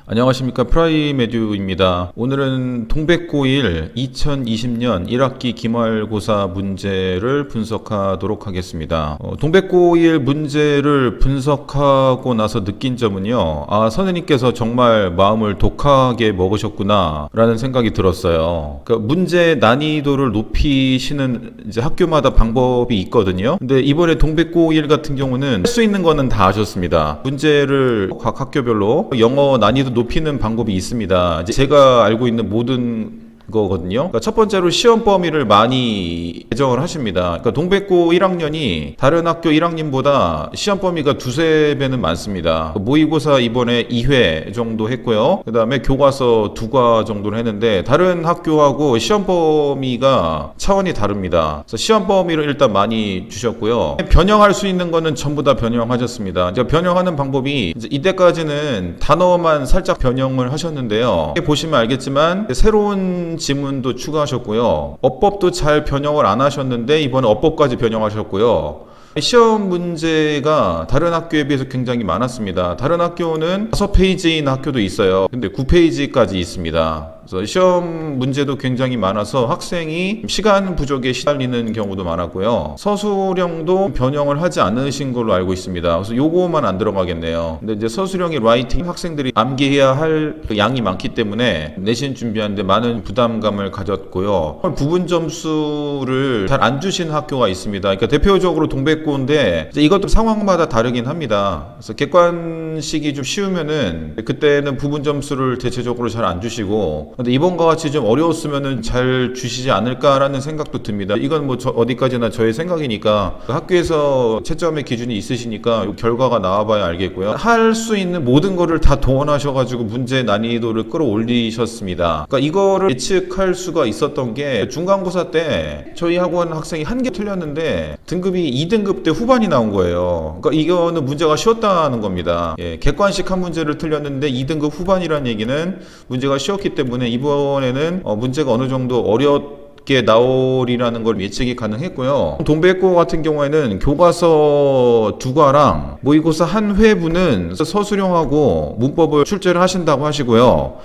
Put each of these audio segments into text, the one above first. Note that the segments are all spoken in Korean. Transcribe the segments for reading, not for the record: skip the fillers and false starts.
안녕하십니까, 프라이메듀입니다. 오늘은 동백고1 2020년 1학기 기말고사 문제를 분석하도록 하겠습니다. 동백고1 문제를 분석하고 나서 느낀 점은요, 선생님께서 정말 마음을 독하게 먹으셨구나 라는 생각이 들었어요. 그러니까 문제 난이도를 높이시는 이제 학교마다 방법이 있거든요. 근데 이번에 동백고1 같은 경우는 할 수 있는 거는 다 하셨습니다. 문제를 각 학교별로 영어 난이도 높이는 방법이 있습니다. 이제 제가 알고 있는 모든 거거든요. 그러니까 첫 번째로 시험 범위를 많이 배정을 하십니다. 그러니까 동백고 1학년이 다른 학교 1학년보다 시험 범위가 두세 배는 많습니다. 모의고사 이번에 2회 정도 했고요. 그 다음에 교과서 2과 정도를 했는데 다른 학교하고 시험 범위가 차원이 다릅니다. 그래서 시험 범위를 일단 많이 주셨고요. 변형할 수 있는 거는 전부 다 변형하셨습니다. 이제 변형하는 방법이 이제 이때까지는 단어만 살짝 변형을 하셨는데요. 보시면 알겠지만 새로운 지문도 추가하셨고요. 어법도 잘 변형을 안 하셨는데 이번에 어법까지 변형하셨고요. 시험 문제가 다른 학교에 비해서 굉장히 많았습니다. 다른 학교는 5페이지인 학교도 있어요. 근데 9페이지까지 있습니다. 그래서 시험 문제도 굉장히 많아서 학생이 시간 부족에 시달리는 경우도 많았고요. 서술형도 변형을 하지 않으신 걸로 알고 있습니다. 그래서 요거만 안 들어가겠네요. 근데 이제 서술형이 라이팅 학생들이 암기해야 할 양이 많기 때문에 내신 준비하는데 많은 부담감을 가졌고요. 부분 점수를 잘 안 주신 학교가 있습니다. 그러니까 대표적으로 동백고인데 이것도 상황마다 다르긴 합니다. 그래서 객관식이 좀 쉬우면은 그때는 부분 점수를 대체적으로 잘 안 주시고, 근데 이번과 같이 좀 어려웠으면은 잘 주시지 않을까라는 생각도 듭니다. 이건 뭐 어디까지나 저의 생각이니까 학교에서 채점의 기준이 있으시니까 결과가 나와봐야 알겠고요. 할 수 있는 모든 거를 다 동원하셔가지고 문제 난이도를 끌어올리셨습니다. 그러니까 이거를 예측할 수가 있었던 게 중간고사 때 저희 학원 학생이 한 개 틀렸는데 등급이 2등급 때 후반이 나온 거예요. 그러니까 이거는 문제가 쉬웠다는 겁니다. 객관식 한 문제를 틀렸는데 2등급 후반이라는 얘기는 문제가 쉬웠기 때문에 이번에는 문제가 어느 정도 어렵게 나오리라는 걸 예측이 가능했고요. 동백고 같은 경우에는 교과서 2과랑 모의고사 한 회분은 서술형하고 문법을 출제를 하신다고 하시고요.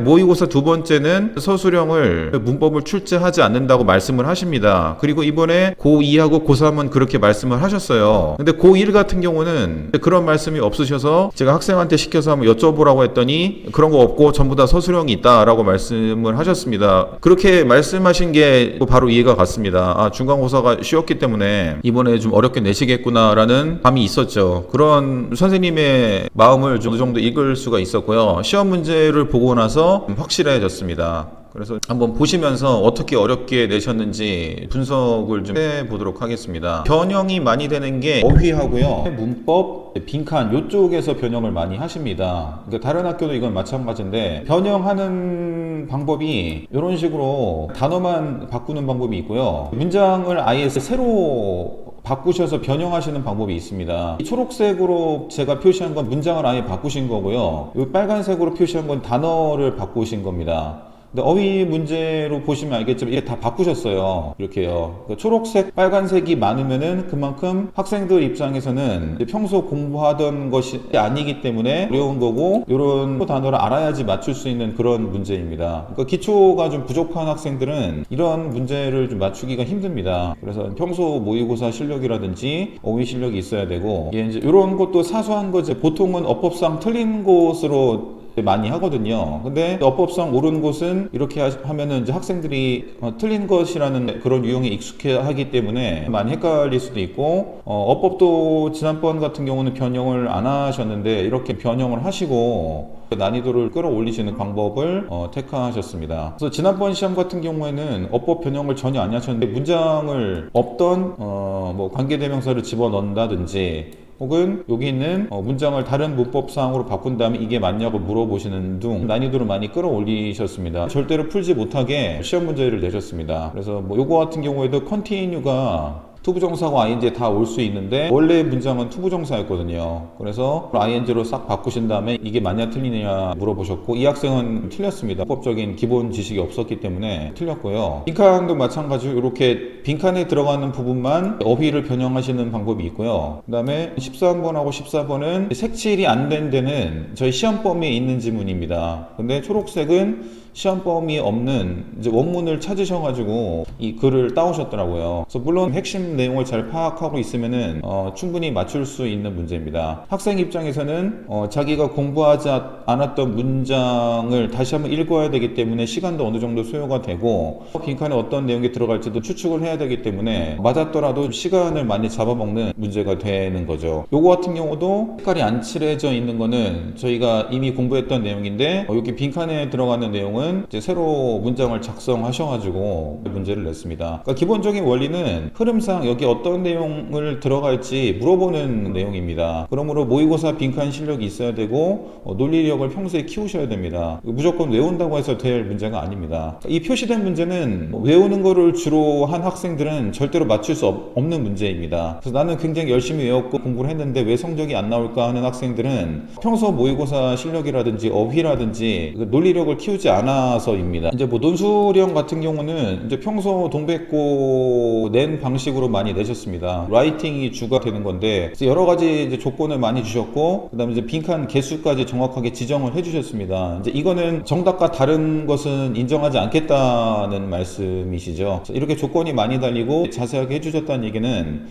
모의고사 두 번째는 서술형을 문법을 출제하지 않는다고 말씀을 하십니다. 그리고 이번에 고2하고 고3은 그렇게 말씀을 하셨어요. 근데 고1 같은 경우는 그런 말씀이 없으셔서 제가 학생한테 시켜서 한번 여쭤보라고 했더니 그런 거 없고 전부 다 서술형이 있다라고 말씀을 하셨습니다. 그렇게 말씀하신 게 바로 이해가 갔습니다. 중간고사가 쉬웠기 때문에 이번에 좀 어렵게 내시겠구나라는 감이 있었죠. 그런 선생님의 마음을 어느 정도 읽을 수가 있었고요. 시험 문제를 보고 나서 확실해졌습니다. 그래서 한번 보시면서 어떻게 어렵게 내셨는지 분석을 좀 해보도록 하겠습니다. 변형이 많이 되는 게 어휘하고요, 문법, 빈칸 이쪽에서 변형을 많이 하십니다. 그러니까 다른 학교도 이건 마찬가지인데 변형하는 방법이 이런 식으로 단어만 바꾸는 방법이 있고요. 문장을 아예 새로 바꾸셔서 변형하시는 방법이 있습니다. 이 초록색으로 제가 표시한 건 문장을 아예 바꾸신 거고요. 이 빨간색으로 표시한 건 단어를 바꾸신 겁니다. 근데 어휘 문제로 보시면 알겠지만 이게 다 바꾸셨어요. 이렇게요. 그러니까 초록색, 빨간색이 많으면은 그만큼 학생들 입장에서는 평소 공부하던 것이 아니기 때문에 어려운 거고, 이런 단어를 알아야지 맞출 수 있는 그런 문제입니다. 그러니까 기초가 좀 부족한 학생들은 이런 문제를 좀 맞추기가 힘듭니다. 그래서 평소 모의고사 실력이라든지 어휘 실력이 있어야 되고, 이제 이런 것도 사소한 거지 보통은 어법상 틀린 곳으로 많이 하거든요. 근데 어법상 옳은 곳은 이렇게 하면은 이제 학생들이 틀린 것이라는 그런 유형에 익숙해 하기 때문에 많이 헷갈릴 수도 있고, 어법도 지난번 같은 경우는 변형을 안 하셨는데 이렇게 변형을 하시고 난이도를 끌어올리시는 방법을 택하셨습니다. 그래서 지난번 시험 같은 경우에는 어법 변형을 전혀 안 하셨는데 문장을 없던 뭐 관계대명사를 집어넣는다든지, 혹은 여기 있는 문장을 다른 문법상으로 바꾼 다음에 이게 맞냐고 물어보시는 등 난이도를 많이 끌어올리셨습니다. 절대로 풀지 못하게 시험 문제를 내셨습니다. 그래서 뭐 요거 같은 경우에도 컨티뉴가 투부정사하고 ing 다 올 수 있는데 원래 문장은 투부정사였거든요. 그래서 ing로 싹 바꾸신 다음에 이게 맞냐 틀리냐 물어보셨고, 이 학생은 틀렸습니다. 법적인 기본 지식이 없었기 때문에 틀렸고요. 빈칸도 마찬가지로 이렇게 빈칸에 들어가는 부분만 어휘를 변형하시는 방법이 있고요. 그 다음에 13번하고 14번은 색칠이 안 된 데는 저희 시험 범위에 있는 지문입니다. 근데 초록색은 시험 범위 없는 이제 원문을 찾으셔가지고 이 글을 따오셨더라고요. 그래서 물론 핵심 내용을 잘 파악하고 있으면은 충분히 맞출 수 있는 문제입니다. 학생 입장에서는 자기가 공부하지 않았던 문장을 다시 한번 읽어야 되기 때문에 시간도 어느 정도 소요가 되고, 빈칸에 어떤 내용이 들어갈지도 추측을 해야 되기 때문에 맞았더라도 시간을 많이 잡아먹는 문제가 되는 거죠. 요거 같은 경우도 색깔이 안 칠해져 있는 거는 저희가 이미 공부했던 내용인데, 여기 빈칸에 들어가는 내용은 이제 새로 문장을 작성하셔가지고 문제를 냈습니다. 그러니까 기본적인 원리는 흐름상 여기 어떤 내용을 들어갈지 물어보는 내용입니다. 그러므로 모의고사 빈칸 실력이 있어야 되고 논리력을 평소에 키우셔야 됩니다. 무조건 외운다고 해서 될 문제가 아닙니다. 이 표시된 문제는 외우는 거를 주로 한 학생들은 절대로 맞출 수 없는 문제입니다. 그래서 나는 굉장히 열심히 외웠고 공부를 했는데 왜 성적이 안 나올까 하는 학생들은 평소 모의고사 실력이라든지 어휘라든지 논리력을 키우지 않아서입니다. 이제 뭐 논술형 같은 경우는 이제 평소 동백고 낸 방식으로 많이 내셨습니다. 라이팅이 주가 되는 건데 여러 가지 이제 조건을 많이 주셨고, 그다음에 이제 빈칸 개수까지 정확하게 지정을 해주셨습니다. 이제 이거는 정답과 다른 것은 인정하지 않겠다는 말씀이시죠. 이렇게 조건이 많이 달리고 자세하게 해주셨다는 얘기는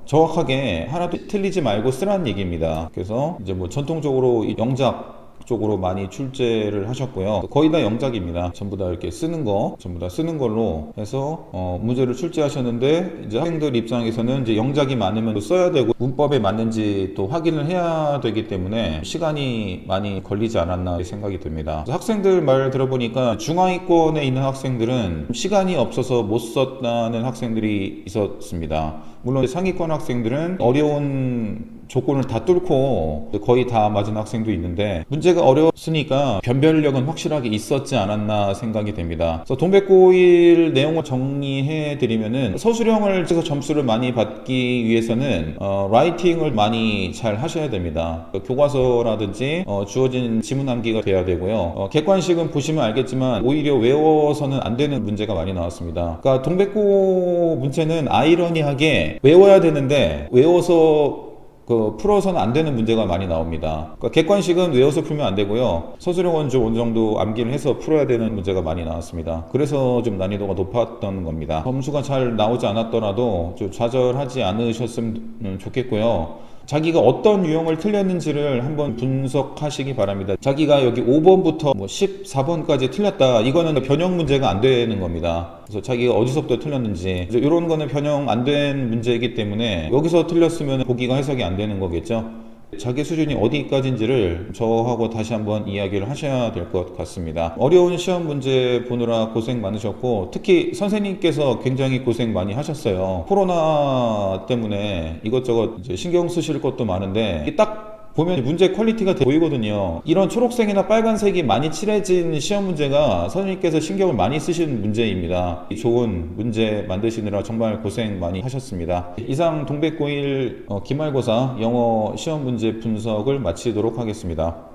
정확하게 하나도 틀리지 말고 쓰라는 얘기입니다. 그래서 이제 뭐 전통적으로 이 영작 쪽으로 많이 출제를 하셨고요. 거의 다 영작입니다. 전부 다 이렇게 쓰는 거, 전부 다 쓰는 걸로 해서 문제를 출제하셨는데, 이제 학생들 입장에서는 이제 영작이 많으면 또 써야 되고 문법에 맞는지 또 확인을 해야 되기 때문에 시간이 많이 걸리지 않았나 생각이 듭니다. 학생들 말 들어보니까 중하위권에 있는 학생들은 시간이 없어서 못 썼다는 학생들이 있었습니다. 물론 상위권 학생들은 어려운 조건을 다 뚫고 거의 다 맞은 학생도 있는데, 문제가 어려웠으니까 변별력은 확실하게 있었지 않았나 생각이 됩니다. 그래서 동백고1 내용을 정리해 드리면은, 서술형을 해서 점수를 많이 받기 위해서는 라이팅을 많이 잘 하셔야 됩니다. 교과서라든지 주어진 지문 암기가 돼야 되고요. 객관식은 보시면 알겠지만 오히려 외워서는 안 되는 문제가 많이 나왔습니다. 그러니까 동백고 문제는 아이러니하게 외워야 되는데 외워서 풀어서는 안 되는 문제가 많이 나옵니다. 그러니까 객관식은 외워서 풀면 안 되고요. 서술형은 좀 어느 정도 암기를 해서 풀어야 되는 문제가 많이 나왔습니다. 그래서 좀 난이도가 높았던 겁니다. 점수가 잘 나오지 않았더라도 좀 좌절하지 않으셨으면 좋겠고요. 자기가 어떤 유형을 틀렸는지를 한번 분석하시기 바랍니다. 자기가 여기 5번부터 14번까지 틀렸다, 이거는 변형 문제가 안 되는 겁니다. 그래서 자기가 어디서부터 틀렸는지 이런 거는 변형 안 된 문제이기 때문에 여기서 틀렸으면 보기가 해석이 안 되는 거겠죠. 자기 수준이 어디까지인지를 저하고 다시 한번 이야기를 하셔야 될 것 같습니다. 어려운 시험 문제 보느라 고생 많으셨고, 특히 선생님께서 굉장히 고생 많이 하셨어요. 코로나 때문에 이것저것 이제 신경 쓰실 것도 많은데, 딱 보면 문제 퀄리티가 보이거든요. 이런 초록색이나 빨간색이 많이 칠해진 시험 문제가 선생님께서 신경을 많이 쓰신 문제입니다. 좋은 문제 만드시느라 정말 고생 많이 하셨습니다. 이상 동백고1 기말고사 영어 시험 문제 분석을 마치도록 하겠습니다.